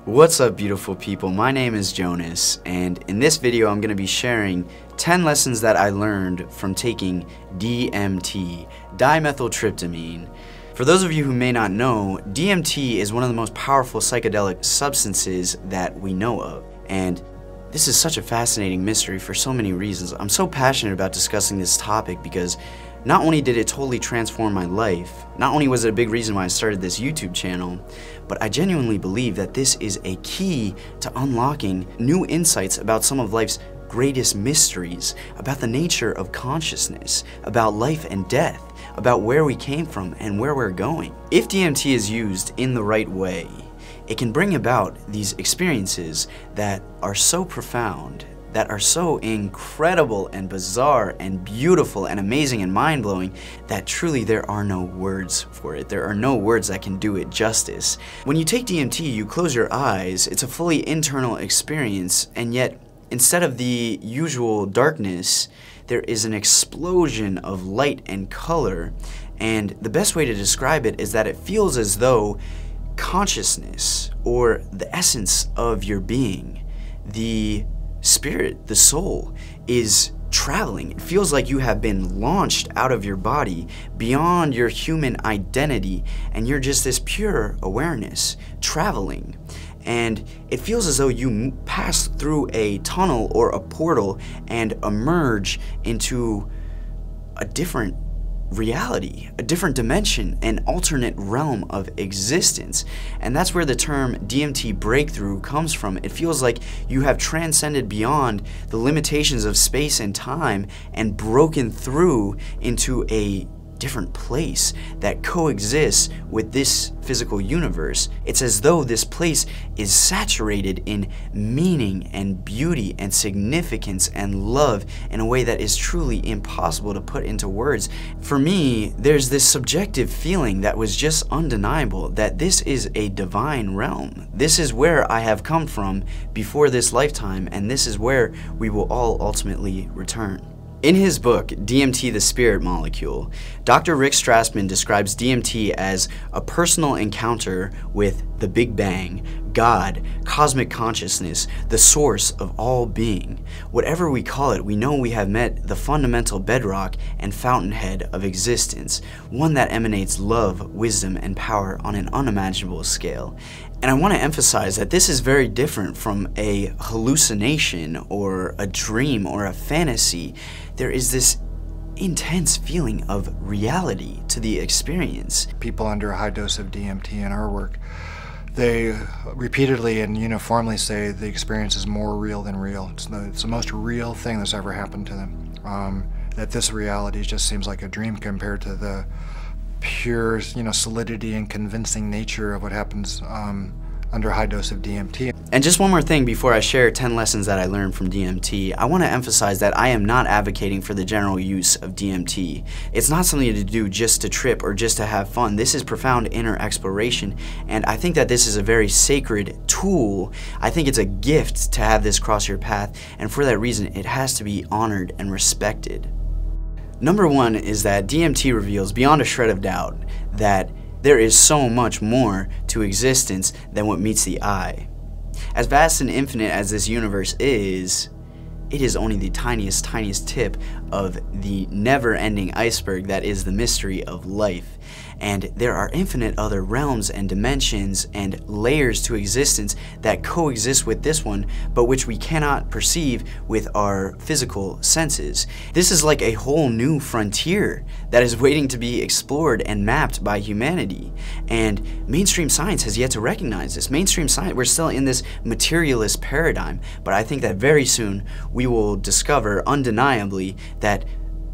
What's up, beautiful people? My name is Jonas, and in this video I'm going to be sharing 10 lessons that I learned from taking DMT, dimethyltryptamine. For those of you who may not know, DMT is one of the most powerful psychedelic substances that we know of, and this is such a fascinating mystery for so many reasons. I'm so passionate about discussing this topic because not only did it totally transform my life, not only was it a big reason why I started this YouTube channel, but I genuinely believe that this is a key to unlocking new insights about some of life's greatest mysteries, about the nature of consciousness, about life and death, about where we came from and where we're going. If DMT is used in the right way, it can bring about these experiences that are so profound, that are so incredible and bizarre and beautiful and amazing and mind-blowing that truly there are no words for it. There are no words that can do it justice. When you take DMT, you close your eyes. It's a fully internal experience, and yet instead of the usual darkness, there is an explosion of light and color. And the best way to describe it is that it feels as though consciousness, or the essence of your being, the spirit, the soul, is traveling. It feels like you have been launched out of your body beyond your human identity, and you're just this pure awareness traveling. And it feels as though you pass through a tunnel or a portal and emerge into a different reality, a different dimension, an alternate realm of existence. And that's where the term DMT breakthrough comes from. It feels like you have transcended beyond the limitations of space and time and broken through into a different place that coexists with this physical universe. It's as though this place is saturated in meaning and beauty and significance and love in a way that is truly impossible to put into words. For me, there's this subjective feeling that was just undeniable that this is a divine realm. This is where I have come from before this lifetime, and this is where we will all ultimately return. In his book, DMT, the Spirit Molecule, Dr. Rick Strassman describes DMT as a personal encounter with the Big Bang, God, cosmic consciousness, the source of all being. Whatever we call it, we know we have met the fundamental bedrock and fountainhead of existence, one that emanates love, wisdom, and power on an unimaginable scale. And I want to emphasize that this is very different from a hallucination or a dream or a fantasy. There is this intense feeling of reality to the experience. People under a high dose of DMT in our work, they repeatedly and uniformly say the experience is more real than real. It's the most real thing that's ever happened to them. That this reality just seems like a dream compared to the pure, solidity and convincing nature of what happens under a high dose of DMT. And just one more thing before I share 10 lessons that I learned from DMT, I want to emphasize that I am not advocating for the general use of DMT. It's not something to do just to trip or just to have fun. This is profound inner exploration, and I think that this is a very sacred tool. I think it's a gift to have this cross your path, and for that reason, it has to be honored and respected. Number one is that DMT reveals beyond a shred of doubt that there is so much more to existence than what meets the eye. As vast and infinite as this universe is, it is only the tiniest tip of the never-ending iceberg that is the mystery of life. And there are infinite other realms and dimensions and layers to existence that coexist with this one, but which we cannot perceive with our physical senses. This is like a whole new frontier that is waiting to be explored and mapped by humanity. And mainstream science has yet to recognize this. Mainstream science, we're still in this materialist paradigm, but I think that very soon we will discover undeniably that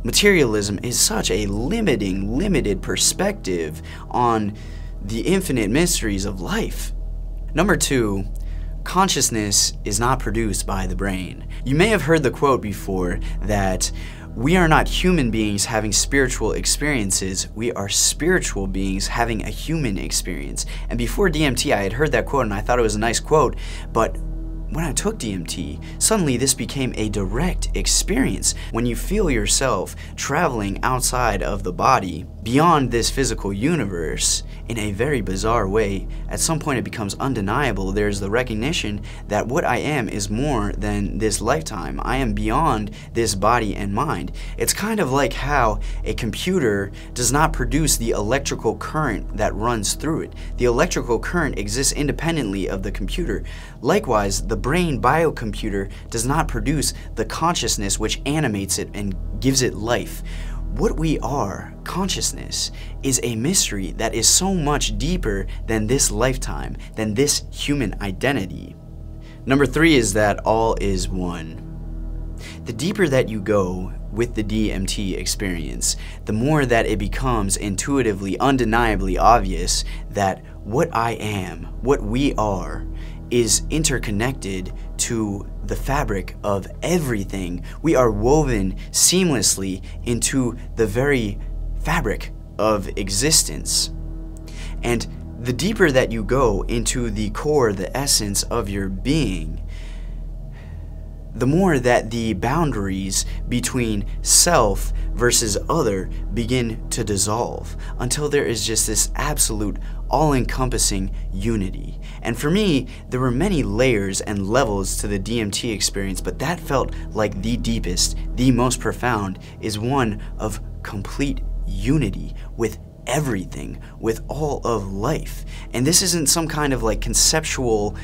materialism is such a limited perspective on the infinite mysteries of life. Number two, consciousness is not produced by the brain. You may have heard the quote before that we are not human beings having spiritual experiences, we are spiritual beings having a human experience. And before DMT, I had heard that quote and I thought it was a nice quote, but when I took DMT, suddenly this became a direct experience. When you feel yourself traveling outside of the body, beyond this physical universe in a very bizarre way. At some point it becomes undeniable. There's the recognition that what I am is more than this lifetime. I am beyond this body and mind. It's kind of like how a computer does not produce the electrical current that runs through it. The electrical current exists independently of the computer. Likewise, the brain biocomputer does not produce the consciousness which animates it and gives it life. What we are, consciousness, is a mystery that is so much deeper than this lifetime, than this human identity. Number 3 is that all is one. The deeper that you go with the DMT experience, the more that it becomes intuitively, undeniably obvious that what I am, what we are, is interconnected to the fabric of everything. We are woven seamlessly into the very fabric of existence. And the deeper that you go into the core, the essence of your being, the more that the boundaries between self versus other begin to dissolve until there is just this absolute all-encompassing unity. And for me, there were many layers and levels to the DMT experience, but that felt like the deepest, the most profound, is one of complete unity with everything, with all of life. And this isn't some kind of like conceptual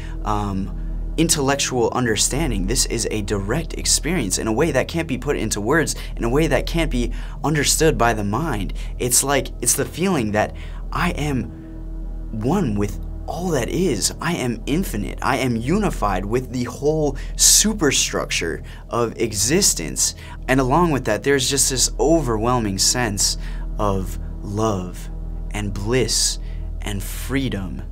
intellectual understanding. This is a direct experience in a way that can't be put into words, in a way that can't be understood by the mind. It's the feeling that I am one with all that is. I am infinite. I am unified with the whole superstructure of existence. And along with that, there's just this overwhelming sense of love and bliss and freedom.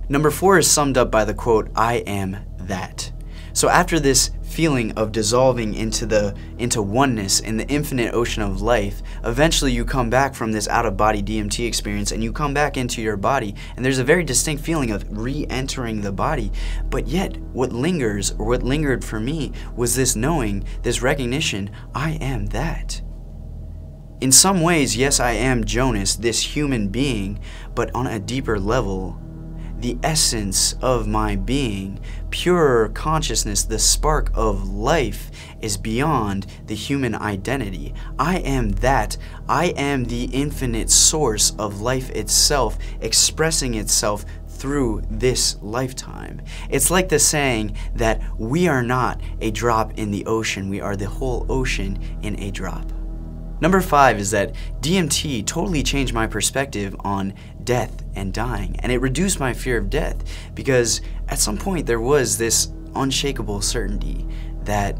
Number 4 is summed up by the quote, "I am that." So after this feeling of dissolving into oneness in the infinite ocean of life, eventually you come back from this out-of-body DMT experience and you come back into your body, and there's a very distinct feeling of re-entering the body. But yet, what lingers, or what lingered for me, was this knowing, this recognition, I am that. In some ways, yes, I am Jonas, this human being, but on a deeper level, the essence of my being, pure consciousness, the spark of life, is beyond the human identity. I am that. I am the infinite source of life itself, expressing itself through this lifetime. It's like the saying that we are not a drop in the ocean, we are the whole ocean in a drop. Number 5 is that DMT totally changed my perspective on death and dying, and it reduced my fear of death, because at some point there was this unshakable certainty that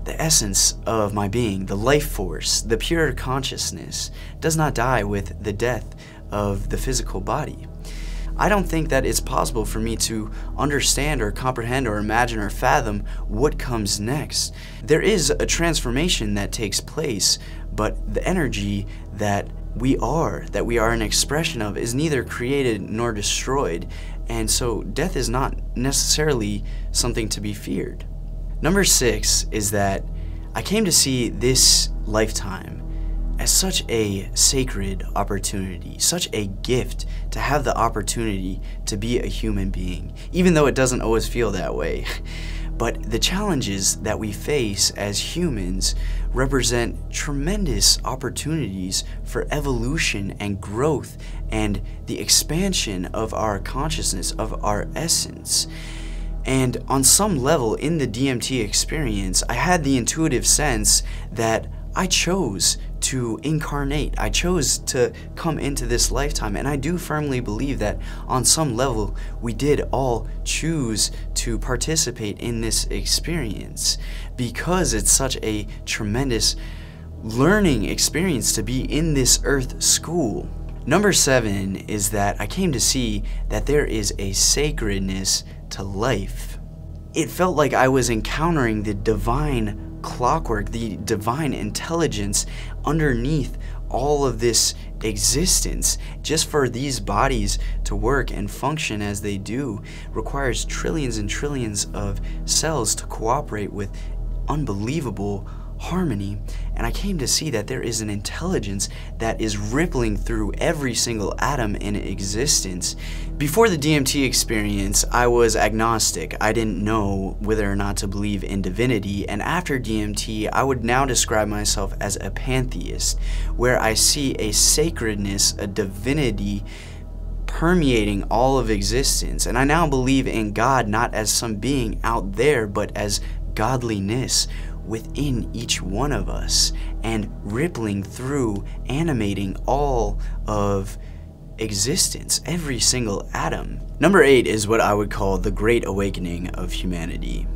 the essence of my being, the life force, the pure consciousness, does not die with the death of the physical body. I don't think that it's possible for me to understand or comprehend or imagine or fathom what comes next. There is a transformation that takes place, but the energy that we are an expression of, is neither created nor destroyed, and so death is not necessarily something to be feared. Number 6 is that I came to see this lifetime as such a sacred opportunity, such a gift to have the opportunity to be a human being, even though it doesn't always feel that way. But the challenges that we face as humans represent tremendous opportunities for evolution and growth and the expansion of our consciousness, of our essence. And on some level in the DMT experience, I had the intuitive sense that I chose to incarnate. I chose to come into this lifetime, and I do firmly believe that on some level we did all choose to participate in this experience, because it's such a tremendous learning experience to be in this earth school. Number 7 is that I came to see that there is a sacredness to life. It felt like I was encountering the divine clockwork, the divine intelligence underneath all of this existence. Just for these bodies to work and function as they do requires trillions and trillions of cells to cooperate with unbelievable harmony, and I came to see that there is an intelligence that is rippling through every single atom in existence. Before the DMT experience, I was agnostic. I didn't know whether or not to believe in divinity, and after DMT, I would now describe myself as a pantheist, where I see a sacredness, a divinity permeating all of existence. And I now believe in God not as some being out there, but as godliness within each one of us and rippling through, animating all of existence, every single atom. Number 8 is what I would call the Great Awakening of humanity.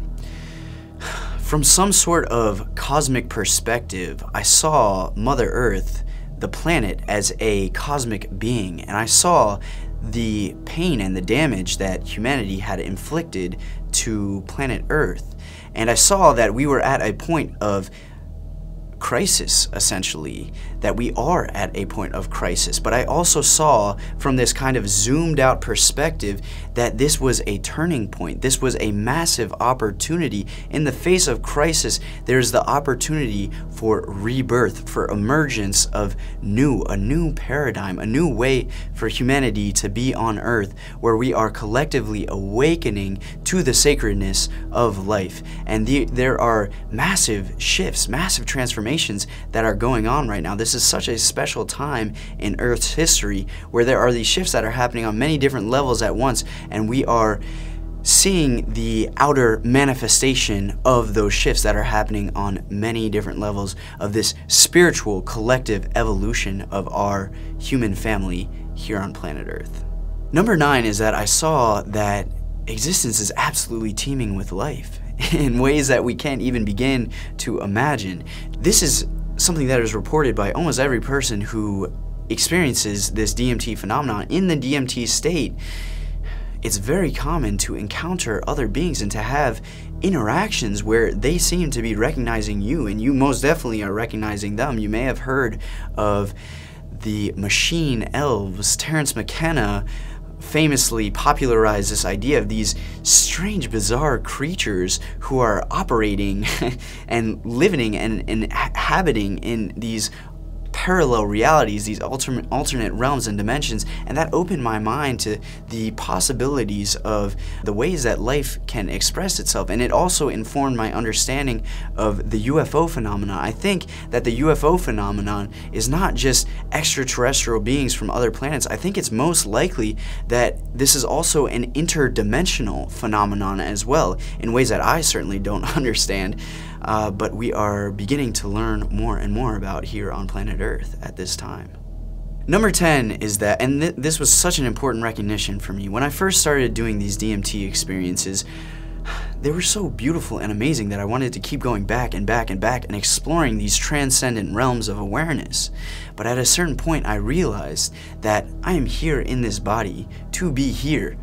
From some sort of cosmic perspective, I saw Mother Earth, the planet, as a cosmic being, and I saw the pain and the damage that humanity had inflicted to planet Earth. And I saw that we were at a point of crisis, essentially, that we are at a point of crisis. But I also saw from this kind of zoomed out perspective that this was a turning point. This was a massive opportunity. In the face of crisis, there's the opportunity for rebirth, for emergence of a new paradigm, a new way for humanity to be on Earth, where we are collectively awakening to the sacredness of life. And there are massive shifts, massive transformations that are going on right now. This is such a special time in Earth's history where there are these shifts that are happening on many different levels at once, and we are seeing the outer manifestation of those shifts that are happening on many different levels of this spiritual collective evolution of our human family here on planet Earth. Number 9 is that I saw that existence is absolutely teeming with life in ways that we can't even begin to imagine. This is something that is reported by almost every person who experiences this DMT phenomenon. In the DMT state, it's very common to encounter other beings and to have interactions where they seem to be recognizing you, and you most definitely are recognizing them. You may have heard of the machine elves. Terence McKenna famously popularized this idea of these strange, bizarre creatures who are operating and living and inhabiting in these parallel realities, these alternate realms and dimensions, and that opened my mind to the possibilities of the ways that life can express itself. And it also informed my understanding of the UFO phenomenon. I think that the UFO phenomenon is not just extraterrestrial beings from other planets. I think it's most likely that this is also an interdimensional phenomenon as well, in ways that I certainly don't understand, but we are beginning to learn more and more about here on planet Earth at this time. Number 10 is that, and this was such an important recognition for me, when I first started doing these DMT experiences, they were so beautiful and amazing that I wanted to keep going back and back and back and exploring these transcendent realms of awareness. But at a certain point, I realized that I am here in this body to be here,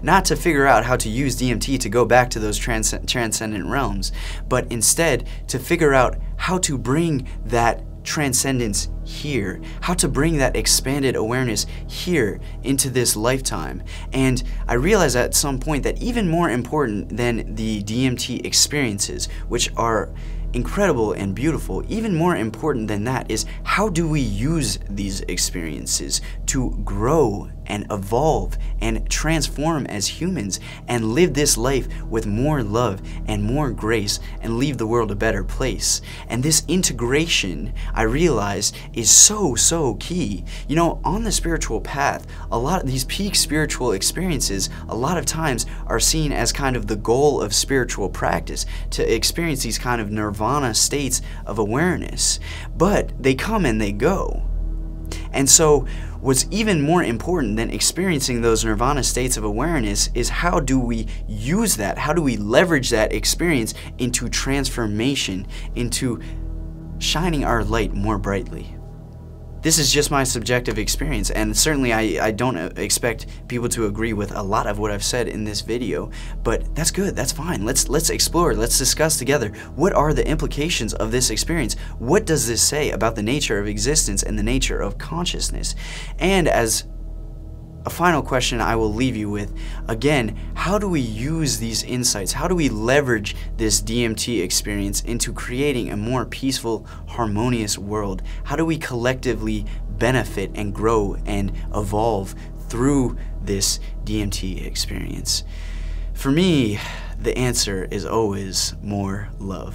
not to figure out how to use DMT to go back to those transcendent realms, but instead to figure out how to bring that transcendence here, how to bring that expanded awareness here into this lifetime. And I realized at some point that even more important than the DMT experiences, which are incredible and beautiful, even more important than that is how do we use these experiences to grow and evolve and transform as humans and live this life with more love and more grace and leave the world a better place. And this integration, I realized, is so key. You know, on the spiritual path, a lot of these peak spiritual experiences a lot of times are seen as kind of the goal of spiritual practice, to experience these kind of nirvana states of awareness. But they come and they go. And so what's even more important than experiencing those nirvana states of awareness is how do we use that? How do we leverage that experience into transformation, into shining our light more brightly? This is just my subjective experience, and certainly I don't expect people to agree with a lot of what I've said in this video, but that's good, that's fine. Let's explore, let's discuss together what are the implications of this experience. What does this say about the nature of existence and the nature of consciousness? And as a final question I will leave you with. Again, how do we use these insights? How do we leverage this DMT experience into creating a more peaceful, harmonious world? How do we collectively benefit and grow and evolve through this DMT experience? For me, the answer is always more love.